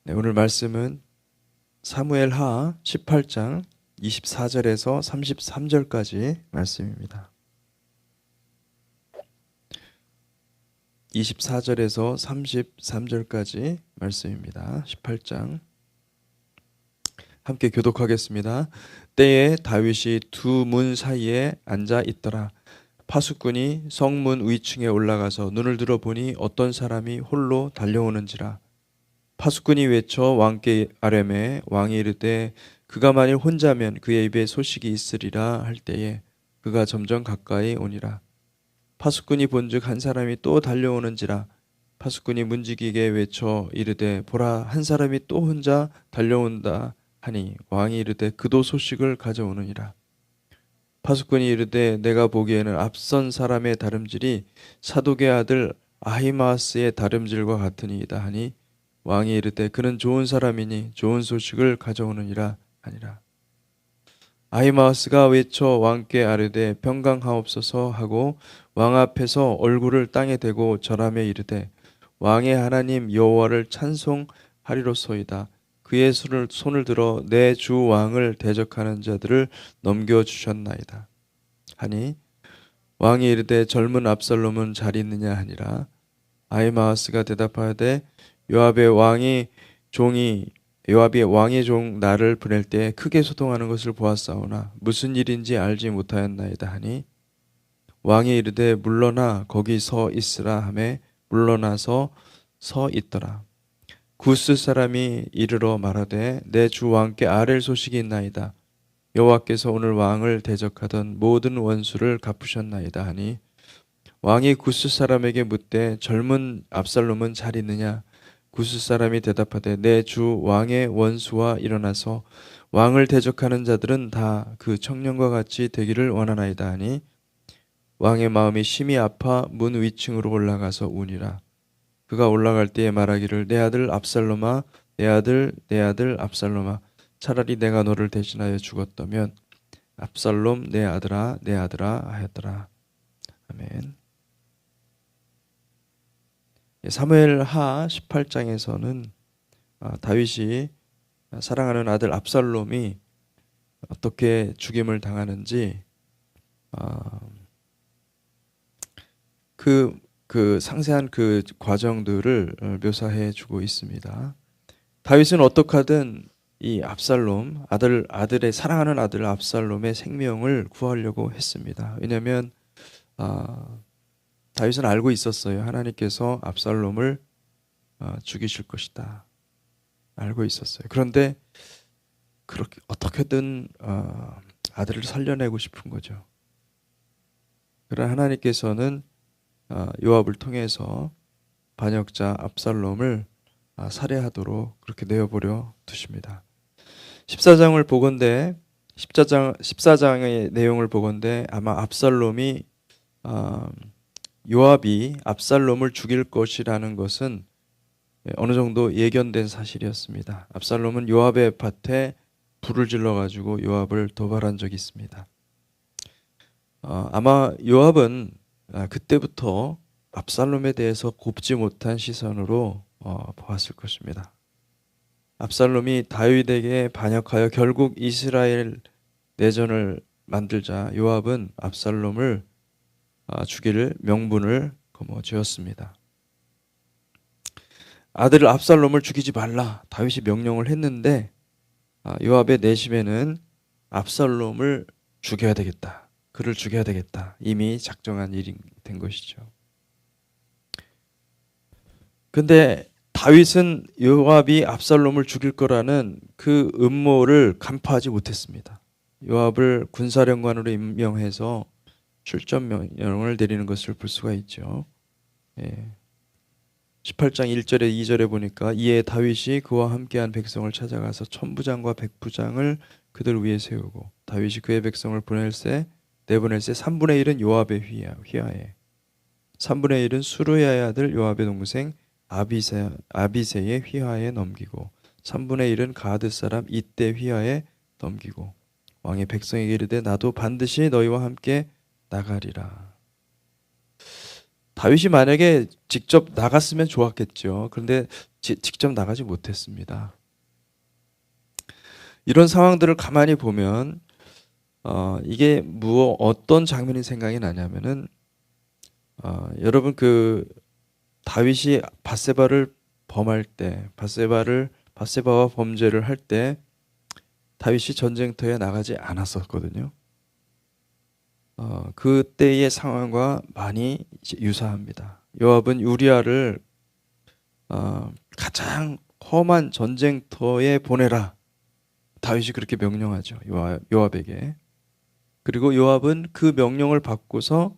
네, 오늘 말씀은 사무엘하 18장 24절에서 33절까지 말씀입니다. 24절에서 33절까지 말씀입니다. 18장 함께 교독하겠습니다. 때에 다윗이 두 문 사이에 앉아 있더라. 파수꾼이 성문 위층에 올라가서 눈을 들어보니 어떤 사람이 홀로 달려오는지라. 파수꾼이 외쳐 왕께 아뢰매 왕이 이르되 그가 만일 혼자면 그의 입에 소식이 있으리라 할 때에 그가 점점 가까이 오니라. 파수꾼이 본즉 한 사람이 또 달려오는지라. 파수꾼이 문지기게 외쳐 이르되 보라 한 사람이 또 혼자 달려온다 하니 왕이 이르되 그도 소식을 가져오느니라. 파수꾼이 이르되 내가 보기에는 앞선 사람의 다름질이 사독의 아들 아히마아스의 다름질과 같으니이다 하니 왕이 이르되 그는 좋은 사람이니 좋은 소식을 가져오느니라 하니라. 아히마아스가 외쳐 왕께 아뢰되 평강하옵소서 하고 왕 앞에서 얼굴을 땅에 대고 절하며 이르되 왕의 하나님 여호와를 찬송하리로소이다. 그의 손을 들어 내 주 왕을 대적하는 자들을 넘겨주셨나이다 하니 왕이 이르되 젊은 압살롬은 잘 있느냐 하니라. 아히마아스가 대답하되 요압이 왕의 종 나를 보낼 때 크게 소동하는 것을 보았사오나 무슨 일인지 알지 못하였나이다 하니 왕이 이르되 물러나 거기 서 있으라 하매 물러나서 서 있더라. 구스 사람이 이르러 말하되 내 주 왕께 아랠 소식이 있나이다. 여호와께서 오늘 왕을 대적하던 모든 원수를 갚으셨나이다 하니 왕이 구스 사람에게 묻되 젊은 압살롬은 잘 있느냐. 구스 사람이 대답하되 내 주 왕의 원수와 일어나서 왕을 대적하는 자들은 다 그 청년과 같이 되기를 원하나이다 하니 왕의 마음이 심히 아파 문 위층으로 올라가서 우니라. 그가 올라갈 때에 말하기를 내 아들 압살롬아 내 아들 압살롬아 차라리 내가 너를 대신하여 죽었다면 압살롬 내 아들아 하였더라. 아멘. 사무엘하 18장에서는 다윗이 사랑하는 아들 압살롬이 어떻게 죽임을 당하는지 그 상세한 그 과정들을 묘사해 주고 있습니다. 다윗은 어떻게 하든 이 압살롬 아들의 사랑하는 아들 압살롬의 생명을 구하려고 했습니다. 왜냐하면 다윗은 알고 있었어요. 하나님께서 압살롬을 죽이실 것이다. 알고 있었어요. 그런데 그렇게 어떻게든 아들을 살려내고 싶은 거죠. 그러나 하나님께서는 요압을 통해서 반역자 압살롬을 살해하도록 그렇게 내어보려 두십니다. 14장의 내용을 보건대 아마 압살롬이 요압이 압살롬을 죽일 것이라는 것은 어느 정도 예견된 사실이었습니다. 압살롬은 요압의 밭에 불을 질러가지고 요압을 도발한 적이 있습니다. 아마 요압은 그때부터 압살롬에 대해서 곱지 못한 시선으로 보았을 것입니다. 압살롬이 다윗에게 반역하여 결국 이스라엘 내전을 만들자 요압은 압살롬을 죽일 명분을 거머쥐었습니다. 아들 압살롬을 죽이지 말라 다윗이 명령을 했는데 요압의 내심에는 압살롬을 죽여야 되겠다. 그를 죽여야 되겠다. 이미 작정한 일이 된 것이죠. 근데 다윗은 요압이 압살롬을 죽일 거라는 그 음모를 간파하지 못했습니다. 요압을 군사령관으로 임명해서 출전 명령을 내리는 것을 볼 수가 있죠. 18장 1절에 2절에 보니까 이에 다윗이 그와 함께한 백성을 찾아가서 천부장과 백부장을 그들 위에 세우고 다윗이 그의 백성을 내보낼 새 3분의 1은 요압의 휘하에 3분의 1은 수르야의 아들 요압의 동생 아비새의 휘하에 넘기고 3분의 1은 가드 사람 이때 휘하에 넘기고 왕의 백성에게 이르되 나도 반드시 너희와 함께 나가리라. 다윗이 만약에 직접 나갔으면 좋았겠죠. 그런데 직접 나가지 못했습니다. 이런 상황들을 가만히 보면 이게 어떤 장면이 생각이 나냐면은 여러분 그 다윗이 바세바를 범할 때 바세바와 범죄를 할 때 다윗이 전쟁터에 나가지 않았었거든요. 그때의 상황과 많이 유사합니다. 요압은 우리아를 가장 험한 전쟁터에 보내라. 다윗이 그렇게 명령하죠. 요압에게. 그리고 요압은 그 명령을 받고서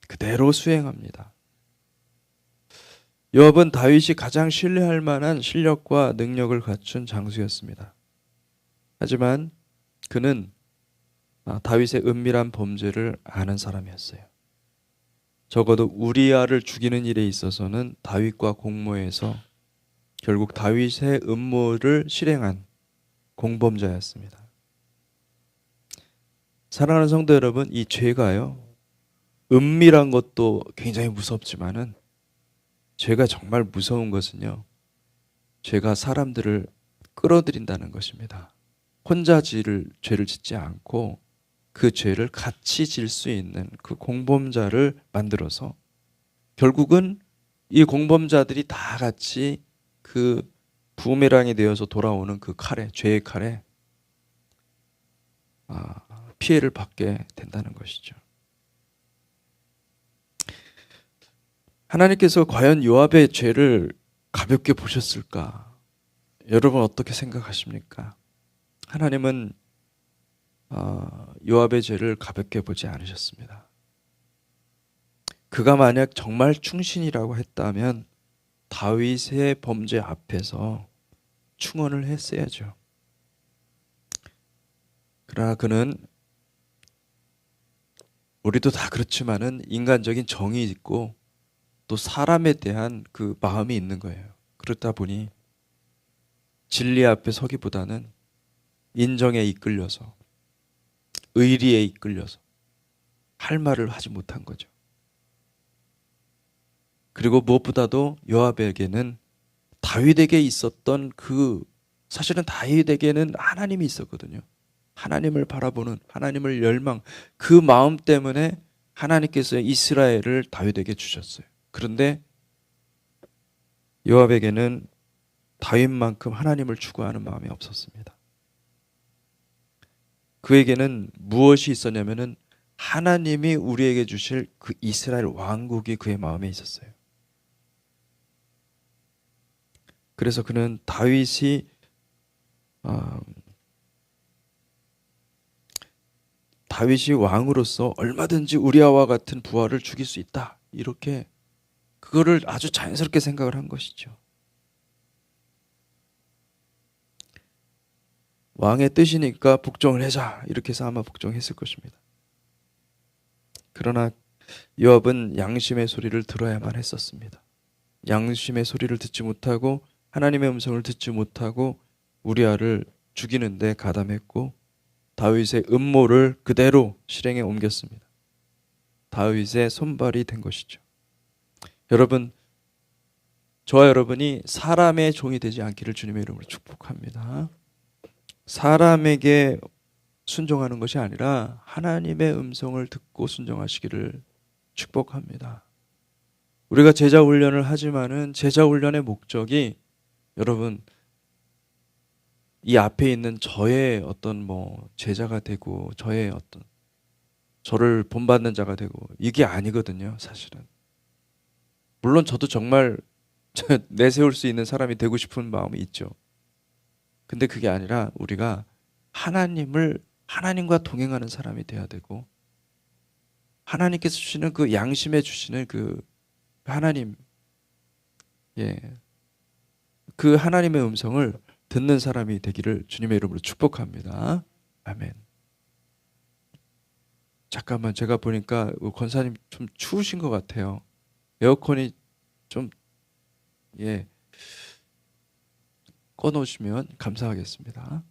그대로 수행합니다. 요압은 다윗이 가장 신뢰할 만한 실력과 능력을 갖춘 장수였습니다. 하지만 그는 다윗의 은밀한 범죄를 아는 사람이었어요. 적어도 우리아를 죽이는 일에 있어서는 다윗과 공모해서 결국 다윗의 음모를 실행한 공범자였습니다. 사랑하는 성도 여러분, 이 죄가요, 은밀한 것도 굉장히 무섭지만은 죄가 정말 무서운 것은요, 죄가 사람들을 끌어들인다는 것입니다. 혼자 죄를 짓지 않고 그 죄를 같이 질 수 있는 그 공범자를 만들어서 결국은 이 공범자들이 다 같이 그 부메랑이 되어서 돌아오는 그 칼에, 죄의 칼에 피해를 받게 된다는 것이죠. 하나님께서 과연 요압의 죄를 가볍게 보셨을까? 여러분 어떻게 생각하십니까? 하나님은 요압의 죄를 가볍게 보지 않으셨습니다. 그가 만약 정말 충신이라고 했다면 다윗의 범죄 앞에서 충원을 했어야죠. 그러나 그는, 우리도 다 그렇지만은 인간적인 정이 있고 또 사람에 대한 그 마음이 있는 거예요. 그렇다 보니 진리 앞에 서기보다는 인정에 이끌려서, 의리에 이끌려서 할 말을 하지 못한 거죠. 그리고 무엇보다도 요압에게는 다윗에게 있었던 사실은 다윗에게는 하나님이 있었거든요. 하나님을 바라보는, 하나님을 그 마음 때문에 하나님께서 이스라엘을 다윗에게 주셨어요. 그런데 요압에게는 다윗만큼 하나님을 추구하는 마음이 없었습니다. 그에게는 무엇이 있었냐면은 하나님이 우리에게 주실 그 이스라엘 왕국이 그의 마음에 있었어요. 그래서 그는 다윗이 왕으로서 얼마든지 우리아와 같은 부하를 죽일 수 있다, 이렇게 그거를 아주 자연스럽게 생각을 한 것이죠. 왕의 뜻이니까 복종을 하자, 이렇게 해서 아마 복종했을 것입니다. 그러나 요압은 양심의 소리를 들어야만 했었습니다. 양심의 소리를 듣지 못하고 하나님의 음성을 듣지 못하고 우리아를 죽이는데 가담했고 다윗의 음모를 그대로 실행에 옮겼습니다. 다윗의 손발이 된 것이죠. 여러분, 저와 여러분이 사람의 종이 되지 않기를 주님의 이름으로 축복합니다. 사람에게 순종하는 것이 아니라 하나님의 음성을 듣고 순종하시기를 축복합니다. 우리가 제자 훈련을 하지만은 제자 훈련의 목적이, 여러분, 이 앞에 있는 저의 어떤 제자가 되고 저를 본받는 자가 되고, 이게 아니거든요, 사실은. 물론 저도 정말 내세울 수 있는 사람이 되고 싶은 마음이 있죠. 근데 그게 아니라 우리가 하나님과 동행하는 사람이 돼야 되고, 하나님께서 주시는 그 양심에 주시는 그 하나님, 그 하나님의 음성을 듣는 사람이 되기를 주님의 이름으로 축복합니다. 아멘. 잠깐만, 제가 보니까 권사님 좀 추우신 것 같아요. 에어컨이 좀 꺼놓으시면 감사하겠습니다.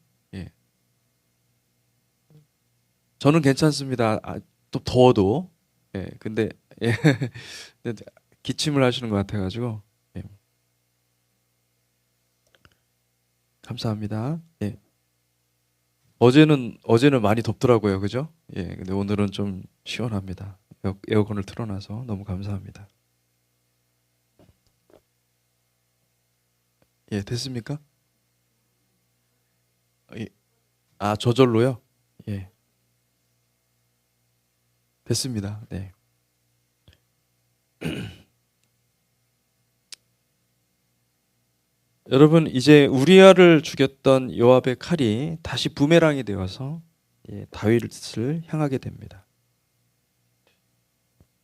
저는 괜찮습니다. 또 더워도. 근데 예. 근데 기침을 하시는 것 같아가지고. 예. 감사합니다. 예. 어제는 많이 덥더라고요, 그죠? 예. 근데 오늘은 좀 시원합니다. 에어컨을 틀어놔서 너무 감사합니다. 예, 됐습니까? 예. 아, 저절로요? 예, 됐습니다. 네. 여러분, 이제 우리아를 죽였던 요압의 칼이 다시 부메랑이 되어서 예, 다윗을 향하게 됩니다.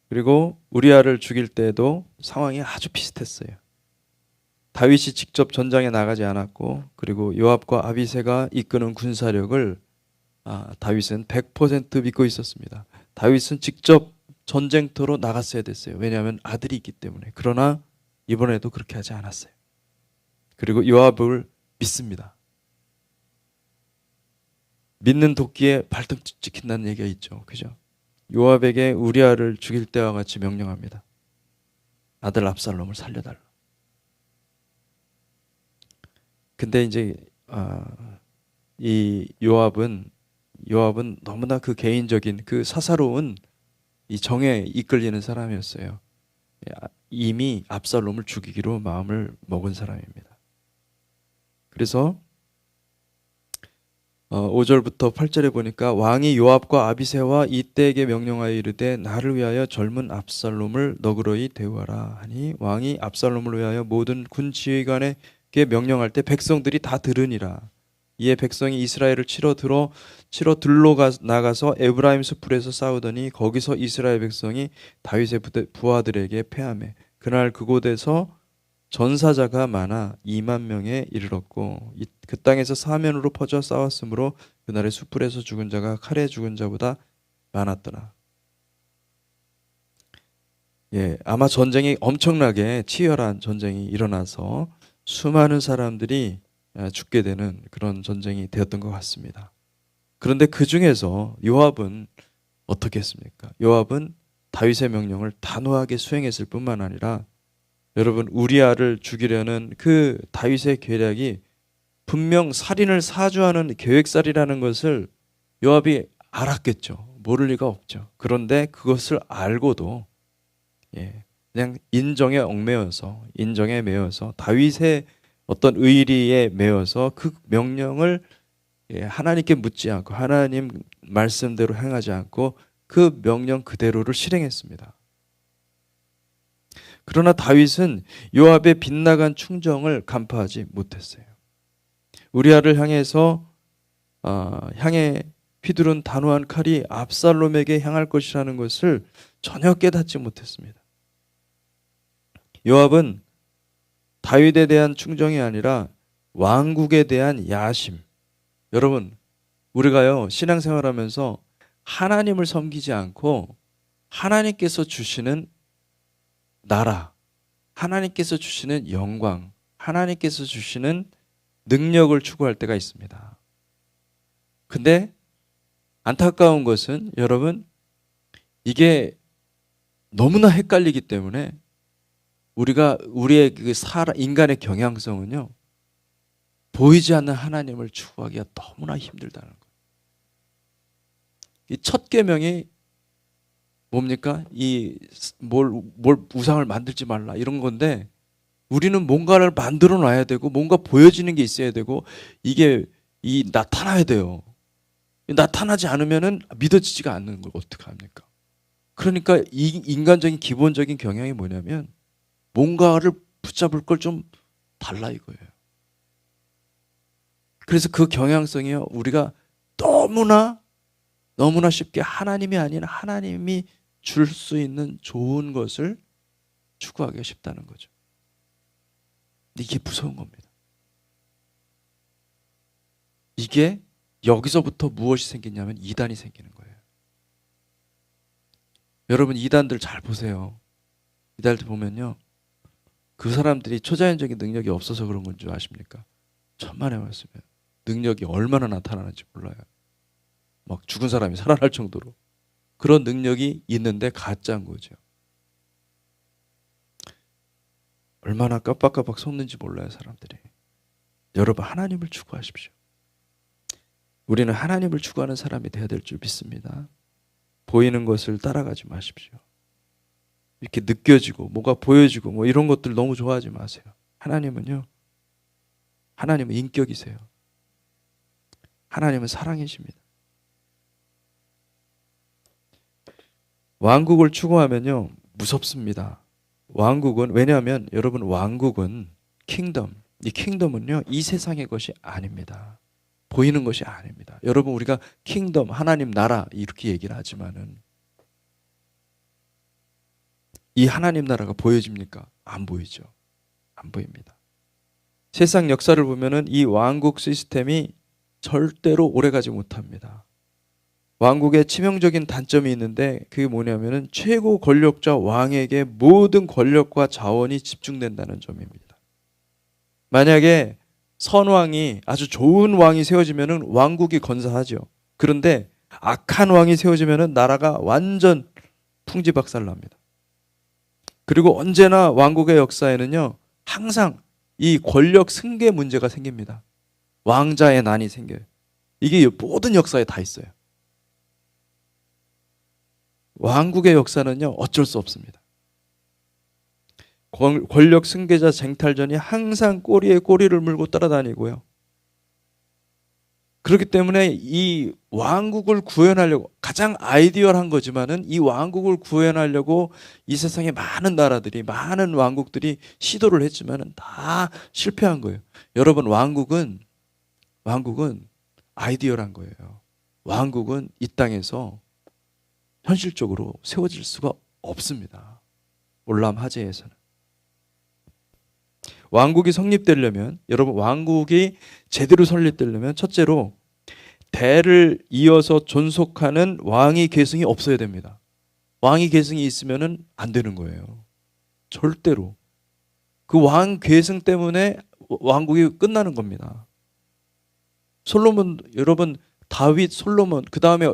그리고 우리아를 죽일 때도 상황이 아주 비슷했어요. 다윗이 직접 전장에 나가지 않았고, 그리고 요압과 아비새가 이끄는 군사력을 다윗은 100% 믿고 있었습니다. 다윗은 직접 전쟁터로 나갔어야 됐어요. 왜냐하면 아들이 있기 때문에. 그러나 이번에도 그렇게 하지 않았어요. 그리고 요압을 믿습니다. 믿는 도끼에 발등 찍힌다는 얘기가 있죠. 그죠? 요압에게 우리아를 죽일 때와 같이 명령합니다. 아들 압살롬을 살려달라. 근데 이제 이 요압은 너무나 그 개인적인 그 사사로운 이 정에 이끌리는 사람이었어요. 이미 압살롬을 죽이기로 마음을 먹은 사람입니다. 그래서 5절부터 8절에 보니까 왕이 요압과 아비새와 이때에게 명령하여 이르되 나를 위하여 젊은 압살롬을 너그러이 대우하라 하니 왕이 압살롬을 위하여 모든 군 지휘관에게 명령할 때 백성들이 다 들으니라. 이에 백성이 이스라엘을 치러 들로 나가서 에브라임 숲풀에서 싸우더니 거기서 이스라엘 백성이 다윗의 부하들에게 패하매 그날 그곳에서 전사자가 많아 2만 명에 이르렀고 그 땅에서 사면으로 퍼져 싸웠으므로 그날의 숲풀에서 죽은 자가 칼에 죽은 자보다 많았더라. 예, 아마 전쟁이 엄청나게 치열한 전쟁이 일어나서 수많은 사람들이 죽게 되는 그런 전쟁이 되었던 것 같습니다. 그런데 그 중에서 요압은 어떻게 했습니까? 요압은 다윗의 명령을 단호하게 수행했을 뿐만 아니라 여러분 우리아를 죽이려는 그 다윗의 계략이 분명 살인을 사주하는 계획살이라는 것을 요압이 알았겠죠. 모를 리가 없죠. 그런데 그것을 알고도 그냥 인정에 매여서 다윗의 어떤 의리에 매여서 그 명령을 하나님께 묻지 않고 하나님 말씀대로 행하지 않고 그 명령 그대로를 실행했습니다. 그러나 다윗은 요압의 빗나간 충정을 간파하지 못했어요. 우리아를 향해 휘두른 단호한 칼이 압살롬에게 향할 것이라는 것을 전혀 깨닫지 못했습니다. 요압은 다윗에 대한 충정이 아니라 왕국에 대한 야심. 여러분, 우리가요 신앙생활하면서 하나님을 섬기지 않고 하나님께서 주시는 나라, 하나님께서 주시는 영광, 하나님께서 주시는 능력을 추구할 때가 있습니다. 근데 안타까운 것은 여러분 이게 너무나 헷갈리기 때문에 우리의 그 인간의 경향성은요 보이지 않는 하나님을 추구하기가 너무나 힘들다는 거예요. 이 첫 계명이 뭡니까? 뭘 우상을 만들지 말라 이런 건데 우리는 뭔가를 만들어 놔야 되고 뭔가 보여지는 게 있어야 되고 이게 나타나야 돼요. 나타나지 않으면은 믿어지지가 않는 걸 어떻게 합니까? 그러니까 이 인간적인 기본적인 경향이 뭐냐면 뭔가를 붙잡을 걸 좀 달라 이거예요. 그래서 그 경향성이요 우리가 너무나 쉽게 하나님이 아닌 하나님이 줄 수 있는 좋은 것을 추구하기가 쉽다는 거죠. 근데 이게 무서운 겁니다. 이게 여기서부터 무엇이 생기냐면 이단이 생기는 거예요. 여러분 이단들 잘 보세요. 이단들 보면요. 그 사람들이 초자연적인 능력이 없어서 그런 건 줄 아십니까? 천만의 말씀이에요. 능력이 얼마나 나타나는지 몰라요. 막 죽은 사람이 살아날 정도로. 그런 능력이 있는데 가짜인 거죠. 얼마나 깜빡깜빡 속는지 몰라요, 사람들이. 여러분, 하나님을 추구하십시오. 우리는 하나님을 추구하는 사람이 되어야 될 줄 믿습니다. 보이는 것을 따라가지 마십시오. 이렇게 느껴지고 뭐가 보여지고 뭐 이런 것들 너무 좋아하지 마세요. 하나님은 인격이세요. 하나님은 사랑이십니다. 왕국을 추구하면요, 무섭습니다. 왕국은, 왜냐하면 여러분, 왕국은 이 킹덤은요, 이 세상의 것이 아닙니다. 보이는 것이 아닙니다. 여러분, 우리가 킹덤, 하나님 나라 이렇게 얘기를 하지만은 이 하나님 나라가 보여집니까? 안 보이죠. 안 보입니다. 세상 역사를 보면은 이 왕국 시스템이 절대로 오래가지 못합니다. 왕국의 치명적인 단점이 있는데 그게 뭐냐면은 최고 권력자 왕에게 모든 권력과 자원이 집중된다는 점입니다. 만약에 선왕이, 아주 좋은 왕이 세워지면은 왕국이 건사하죠. 그런데 악한 왕이 세워지면은 나라가 완전 풍지박살납니다. 그리고 언제나 왕국의 역사에는요, 항상 이 권력 승계 문제가 생깁니다. 왕자의 난이 생겨요. 이게 모든 역사에 다 있어요. 왕국의 역사는요, 어쩔 수 없습니다. 권력 승계자 쟁탈전이 항상 꼬리에 꼬리를 물고 따라다니고요. 그렇기 때문에 이 왕국을 구현하려고, 가장 아이디얼한 거지만은 이 왕국을 구현하려고 이 세상에 많은 나라들이, 많은 왕국들이 시도를 했지만은 다 실패한 거예요. 여러분, 왕국은 아이디얼한 거예요. 왕국은 이 땅에서 현실적으로 세워질 수가 없습니다. 올람 하재에서는. 왕국이 성립되려면, 여러분, 왕국이 제대로 설립되려면 첫째로 대를 이어서 존속하는 왕위 계승이 없어야 됩니다. 왕위 계승이 있으면 안 되는 거예요. 절대로. 그 왕 계승 때문에 왕국이 끝나는 겁니다. 솔로몬, 여러분, 다윗, 솔로몬, 그 다음에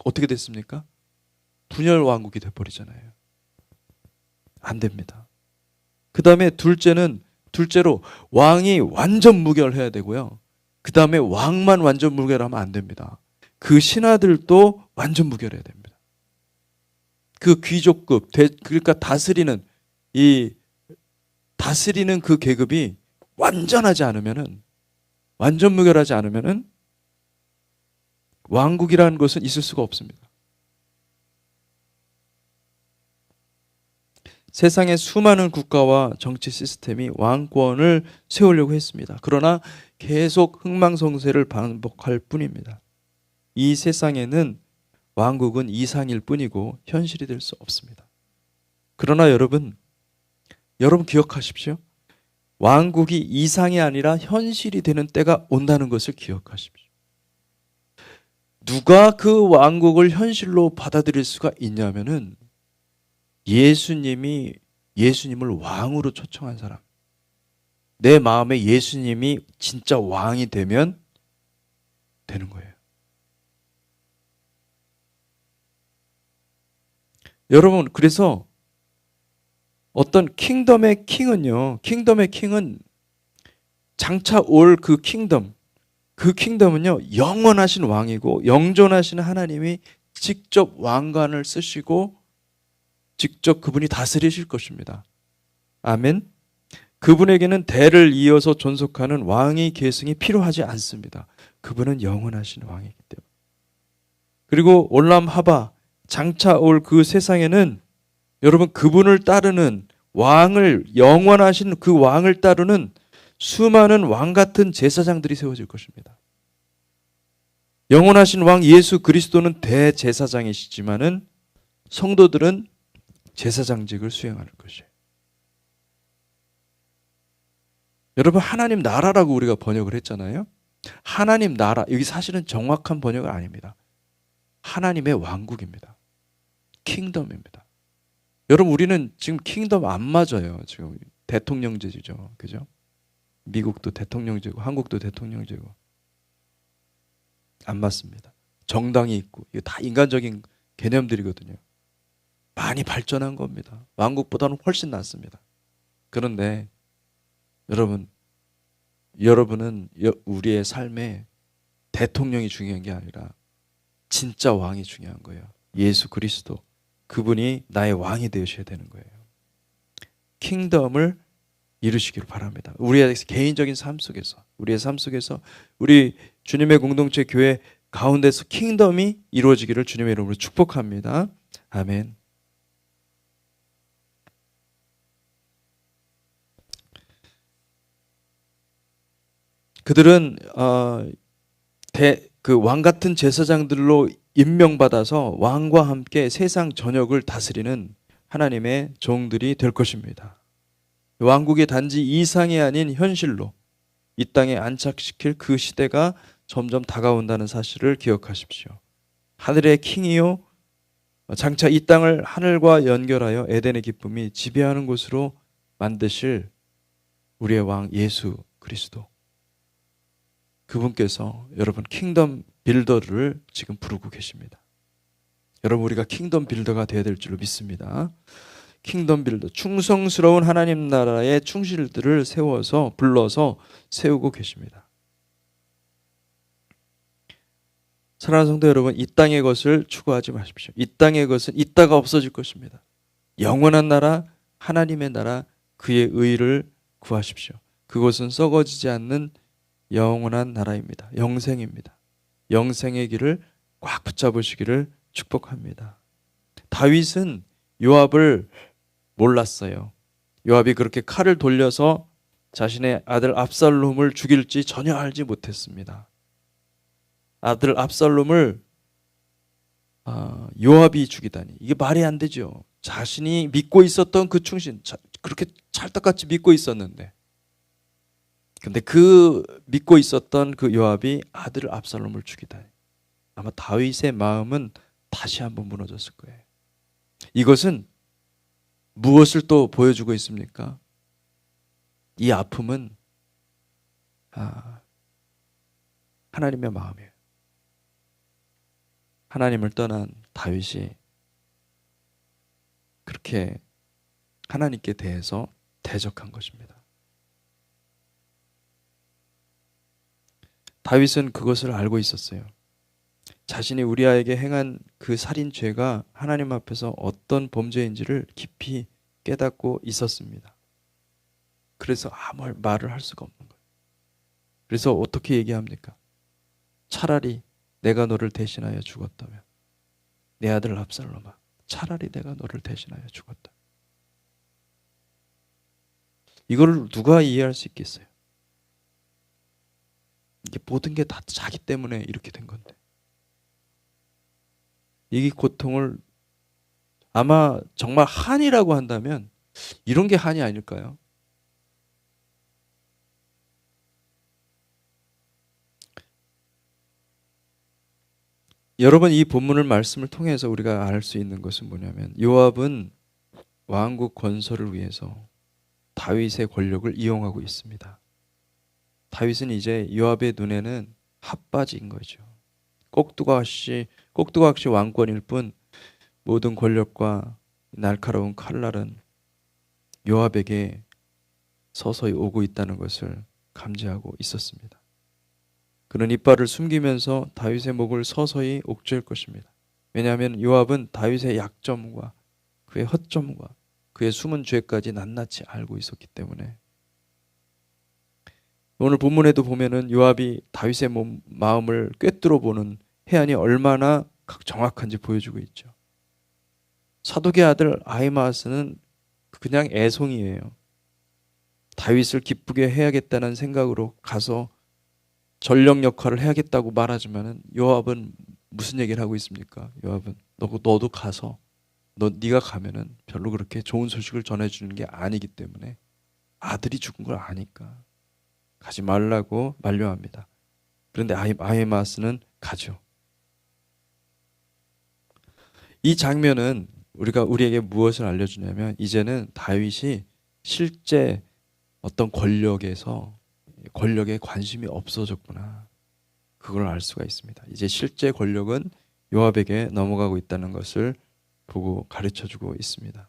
어떻게 됐습니까? 분열 왕국이 돼버리잖아요. 안 됩니다. 그 다음에 둘째로 왕이 완전 무결해야 되고요. 그 다음에 왕만 완전 무결하면 안 됩니다. 그 신하들도 완전 무결해야 됩니다. 그 귀족급, 그러니까 다스리는 그 계급이 완전하지 않으면은, 완전 무결하지 않으면은 왕국이라는 것은 있을 수가 없습니다. 세상의 수많은 국가와 정치 시스템이 왕권을 세우려고 했습니다. 그러나 계속 흥망성쇠를 반복할 뿐입니다. 이 세상에는 왕국은 이상일 뿐이고 현실이 될 수 없습니다. 그러나 여러분 기억하십시오. 왕국이 이상이 아니라 현실이 되는 때가 온다는 것을 기억하십시오. 누가 그 왕국을 현실로 받아들일 수가 있냐면은 예수님을 왕으로 초청한 사람. 내 마음에 예수님이 진짜 왕이 되면 되는 거예요. 여러분, 그래서 어떤 킹덤의 킹은 장차 올 그 킹덤은요, 영원하신 왕이고 영존하신 하나님이 직접 왕관을 쓰시고 직접 그분이 다스리실 것입니다. 아멘. 그분에게는 대를 이어서 존속하는 왕의 계승이 필요하지 않습니다. 그분은 영원하신 왕이기 때문에. 그리고 올람 하바, 장차 올 그 세상에는 여러분, 그분을 따르는 영원하신 그 왕을 따르는 수많은 왕 같은 제사장들이 세워질 것입니다. 영원하신 왕 예수 그리스도는 대제사장이시지만은 성도들은 제사장직을 수행하는 것이에요. 여러분, 하나님 나라라고 우리가 번역을 했잖아요. 하나님 나라, 여기 사실은 정확한 번역은 아닙니다. 하나님의 왕국입니다. 킹덤입니다. 여러분, 우리는 지금 킹덤 안 맞아요. 지금 대통령제죠. 그죠? 미국도 대통령제고 한국도 대통령제고 안 맞습니다. 정당이 있고 이거 다 인간적인 개념들이거든요. 많이 발전한 겁니다. 왕국보다는 훨씬 낫습니다. 그런데 여러분은 우리의 삶에 대통령이 중요한 게 아니라 진짜 왕이 중요한 거예요. 예수 그리스도. 그분이 나의 왕이 되셔야 되는 거예요. 킹덤을 이루시기를 바랍니다. 우리의 개인적인 삶 속에서, 우리의 삶 속에서 우리 주님의 공동체 교회 가운데서 킹덤이 이루어지기를 주님의 이름으로 축복합니다. 아멘. 그들은 그 왕 같은 제사장들로 임명받아서 왕과 함께 세상 전역을 다스리는 하나님의 종들이 될 것입니다. 왕국의 단지 이상이 아닌 현실로 이 땅에 안착시킬 그 시대가 점점 다가온다는 사실을 기억하십시오. 하늘의 킹이요, 장차 이 땅을 하늘과 연결하여 에덴의 기쁨이 지배하는 곳으로 만드실 우리의 왕 예수 그리스도. 그분께서 여러분 킹덤 빌더를 지금 부르고 계십니다. 여러분 우리가 킹덤 빌더가 되어야 될 줄로 믿습니다. 킹덤 빌더, 충성스러운 하나님 나라의 충실들을 불러서 세우고 계십니다. 사랑하는 성도 여러분, 이 땅의 것을 추구하지 마십시오. 이 땅의 것은 있다가 없어질 것입니다. 영원한 나라, 하나님의 나라, 그의 의를 구하십시오. 그것은 썩어지지 않는 영원한 나라입니다. 영생입니다. 영생의 길을 꽉 붙잡으시기를 축복합니다. 다윗은 요압을 몰랐어요. 요압이 그렇게 칼을 돌려서 자신의 아들 압살롬을 죽일지 전혀 알지 못했습니다. 아들 압살롬을 요압이 죽이다니, 이게 말이 안 되죠. 자신이 믿고 있었던 그 충신, 그렇게 찰떡같이 믿고 있었는데, 근데 그 믿고 있었던 그 요압이 아들 압살롬을 죽이다니, 아마 다윗의 마음은 다시 한번 무너졌을 거예요. 이것은 무엇을 또 보여주고 있습니까? 이 아픔은 하나님의 마음이에요. 하나님을 떠난 다윗이 그렇게 하나님께 대해서 대적한 것입니다. 다윗은 그것을 알고 있었어요. 자신이 우리아에게 행한 그 살인죄가 하나님 앞에서 어떤 범죄인지를 깊이 깨닫고 있었습니다. 그래서 아무 말을 할 수가 없는 거예요. 그래서 어떻게 얘기합니까? 차라리 내가 너를 대신하여 죽었다면, 내 아들 압살롬아, 차라리 내가 너를 대신하여 죽었다. 이걸 누가 이해할 수 있겠어요? 이게 모든 게 다 자기 때문에 이렇게 된 건데, 이 고통을 아마 정말 한이라고 한다면 이런 게 한이 아닐까요? 여러분, 이 본문을 말씀을 통해서 우리가 알 수 있는 것은 뭐냐면, 요압은 왕국 건설을 위해서 다윗의 권력을 이용하고 있습니다. 다윗은 이제 요압의 눈에는 핫바지인 거죠. 꼭두각시 왕권일 뿐 모든 권력과 날카로운 칼날은 요압에게 서서히 오고 있다는 것을 감지하고 있었습니다. 그는 이빨을 숨기면서 다윗의 목을 서서히 옥죄일 것입니다. 왜냐하면 요압은 다윗의 약점과 그의 허점과 그의 숨은 죄까지 낱낱이 알고 있었기 때문에. 오늘 본문에도 보면은 요압이 다윗의 마음을 꿰뚫어 보는 해안이 얼마나 정확한지 보여주고 있죠. 사독의 아들 아히마아스는 그냥 애송이에요. 다윗을 기쁘게 해야겠다는 생각으로 가서 전령 역할을 해야겠다고 말하지만은 요압은 무슨 얘기를 하고 있습니까? 요압은 너도 가서 네가 가면은 별로 그렇게 좋은 소식을 전해주는 게 아니기 때문에, 아들이 죽은 걸 아니까 가지 말라고 만류합니다. 그런데 아히마아스는 가죠. 이 장면은 우리에게 무엇을 알려주냐면, 이제는 다윗이 실제 어떤 권력에 관심이 없어졌구나, 그걸 알 수가 있습니다. 이제 실제 권력은 요압에게 넘어가고 있다는 것을 보고 가르쳐주고 있습니다.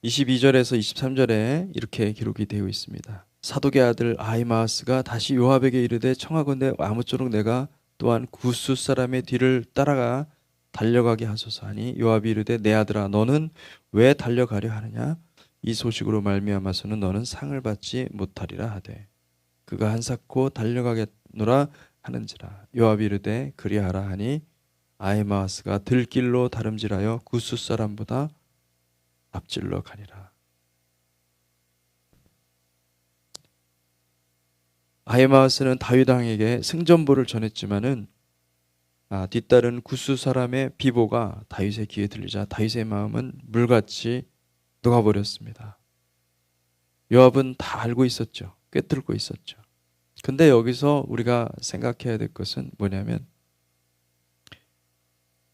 22절에서 23절에 이렇게 기록이 되어 있습니다. 사독의 아들 아히마아스가 다시 요압에게 이르되 청하건대 아무쪼록 내가 또한 구스 사람의 뒤를 따라가 달려가게 하소서 하니 요압이 이르되 내 아들아 너는 왜 달려가려 하느냐 이 소식으로 말미암아서는 너는 상을 받지 못하리라 하되 그가 한사코 달려가겠노라 하는지라 요압이 이르되 그리하라 하니 아히마아스가 들길로 다름질하여 구스 사람보다 앞질러 가니라. 아히마아스는 다윗 왕에게 승전보를 전했지만은 뒤따른 구스 사람의 비보가 다윗의 귀에 들리자 다윗의 마음은 물같이 녹아버렸습니다. 요압은 다 알고 있었죠. 꿰뚫고 있었죠. 근데 여기서 우리가 생각해야 될 것은 뭐냐면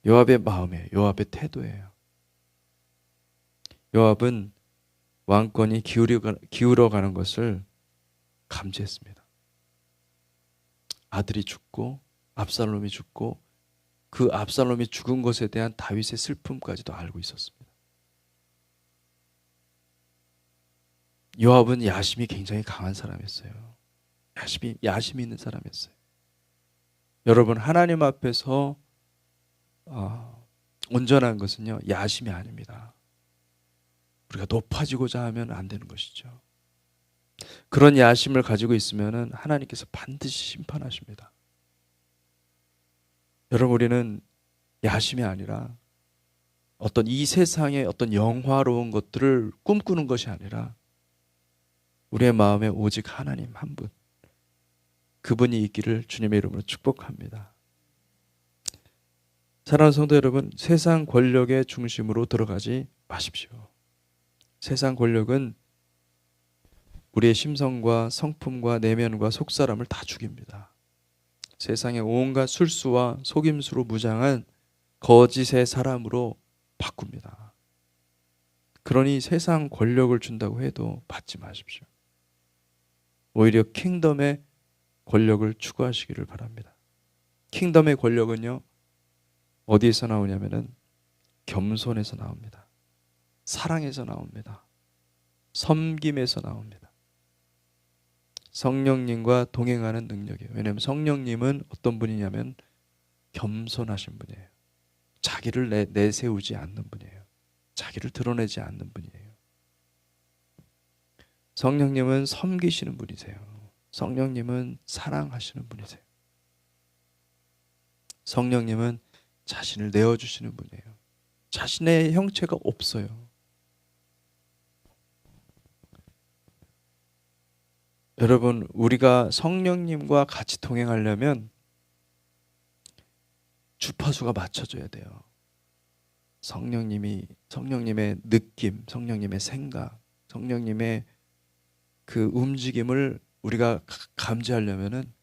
요압의 마음이에요. 요압의 태도예요. 요압은 왕권이 기울어가는 것을 감지했습니다. 아들이 죽고 압살롬이 죽고 그 압살롬이 죽은 것에 대한 다윗의 슬픔까지도 알고 있었습니다. 요압은 야심이 굉장히 강한 사람이었어요. 야심이 있는 사람이었어요. 여러분 하나님 앞에서 온전한 것은요 야심이 아닙니다. 우리가 높아지고자 하면 안 되는 것이죠. 그런 야심을 가지고 있으면 하나님께서 반드시 심판하십니다. 여러분 우리는 야심이 아니라 어떤 이 세상의 어떤 영화로운 것들을 꿈꾸는 것이 아니라 우리의 마음에 오직 하나님 한 분, 그분이 있기를 주님의 이름으로 축복합니다. 사랑하는 성도 여러분, 세상 권력의 중심으로 들어가지 마십시오. 세상 권력은 우리의 심성과 성품과 내면과 속사람을 다 죽입니다. 세상의 온갖 술수와 속임수로 무장한 거짓의 사람으로 바꿉니다. 그러니 세상 권력을 준다고 해도 받지 마십시오. 오히려 킹덤의 권력을 추구하시기를 바랍니다. 킹덤의 권력은요 어디에서 나오냐면은 겸손에서 나옵니다. 사랑에서 나옵니다. 섬김에서 나옵니다. 성령님과 동행하는 능력이에요. 왜냐하면 성령님은 어떤 분이냐면 겸손하신 분이에요. 자기를 내세우지 않는 분이에요. 자기를 드러내지 않는 분이에요. 성령님은 섬기시는 분이세요. 성령님은 사랑하시는 분이세요. 성령님은 자신을 내어주시는 분이에요. 자신의 형체가 없어요. 여러분, 우리가 성령님과 같이 동행하려면 주파수가 맞춰져야 돼요. 성령님의 느낌, 성령님의 생각, 성령님의 그 움직임을 우리가 감지하려면은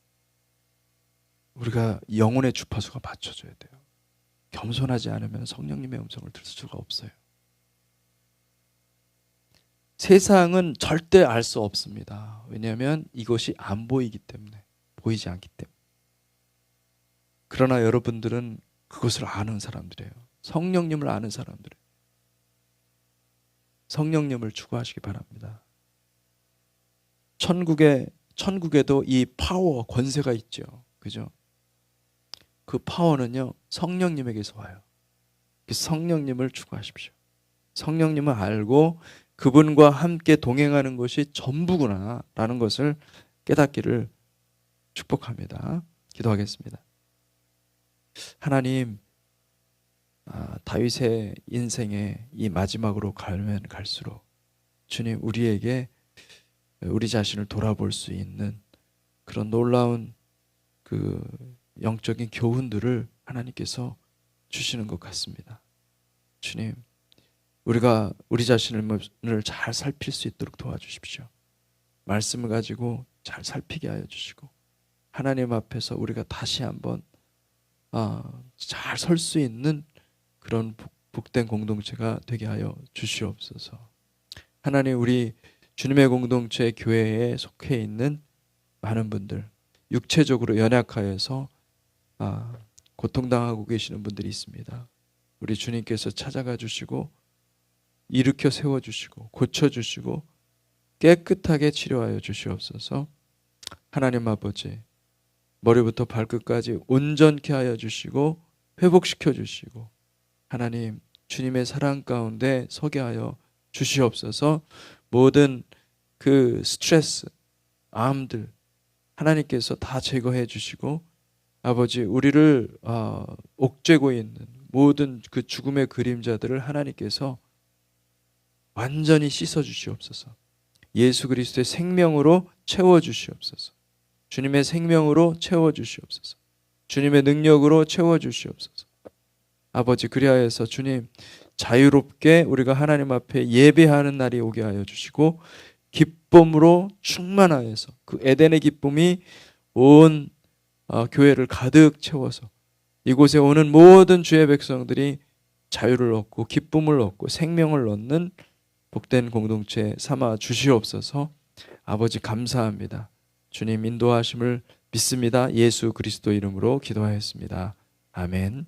우리가 영혼의 주파수가 맞춰져야 돼요. 겸손하지 않으면 성령님의 음성을 들을 수가 없어요. 세상은 절대 알 수 없습니다. 왜냐하면 이것이 안 보이기 때문에, 보이지 않기 때문에. 그러나 여러분들은 그것을 아는 사람들이에요. 성령님을 아는 사람들이에요. 성령님을 추구하시기 바랍니다. 천국에도 이 파워, 권세가 있죠. 그죠? 그 파워는요, 성령님에게서 와요. 성령님을 추구하십시오. 성령님을 알고 그분과 함께 동행하는 것이 전부구나 라는 것을 깨닫기를 축복합니다. 기도하겠습니다. 하나님, 다윗의 인생에 이 마지막으로 가면 갈수록 주님 우리에게 우리 자신을 돌아볼 수 있는 그런 놀라운 그 영적인 교훈들을 하나님께서 주시는 것 같습니다. 주님, 우리가 우리 자신을 잘 살필 수 있도록 도와주십시오. 말씀을 가지고 잘 살피게 하여 주시고 하나님 앞에서 우리가 다시 한번 잘 설 수 있는 그런 복된 공동체가 되게 하여 주시옵소서. 하나님, 우리 주님의 공동체 교회에 속해 있는 많은 분들, 육체적으로 연약하여서 고통당하고 계시는 분들이 있습니다. 우리 주님께서 찾아가 주시고 일으켜 세워주시고 고쳐주시고 깨끗하게 치료하여 주시옵소서. 하나님 아버지, 머리부터 발끝까지 온전케 하여 주시고 회복시켜 주시고 하나님 주님의 사랑 가운데 서게 하여 주시옵소서. 모든 그 스트레스, 암들 하나님께서 다 제거해 주시고 아버지 우리를 옥죄고 있는 모든 그 죽음의 그림자들을 하나님께서 완전히 씻어 주시옵소서. 예수 그리스도의 생명으로 채워 주시옵소서. 주님의 생명으로 채워 주시옵소서. 주님의 능력으로 채워 주시옵소서. 아버지 그리하여서 주님 자유롭게 우리가 하나님 앞에 예배하는 날이 오게 하여 주시고 기쁨으로 충만하여서 그 에덴의 기쁨이 온 교회를 가득 채워서 이곳에 오는 모든 주의 백성들이 자유를 얻고 기쁨을 얻고 생명을 얻는 복된 공동체 삼아 주시옵소서. 아버지 감사합니다. 주님 인도하심을 믿습니다. 예수 그리스도 이름으로 기도하였습니다. 아멘.